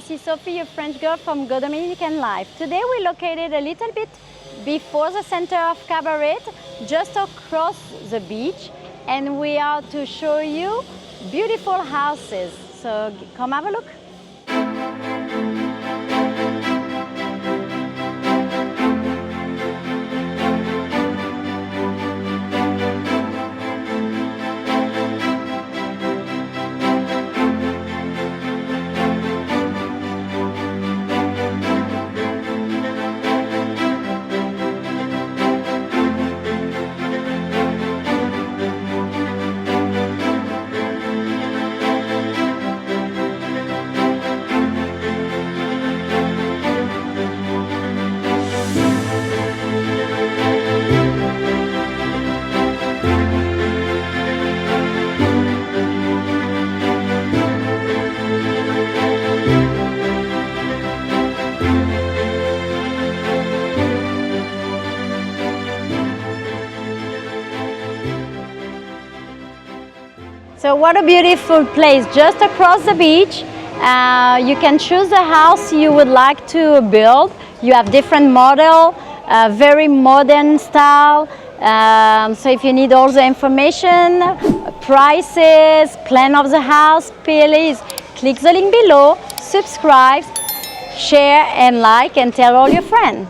this is Sophie, your French girl from Dominican Life. Today we're located a little bit before the center of Cabarete, just across the beach, and we are to show you beautiful houses. So come have a look. So what a beautiful place, just across the beach. You can choose the house you would like to build. You have different model, very modern style. So if you need all the information, prices, plan of the house, please click the link below, subscribe, share and like, and tell all your friends.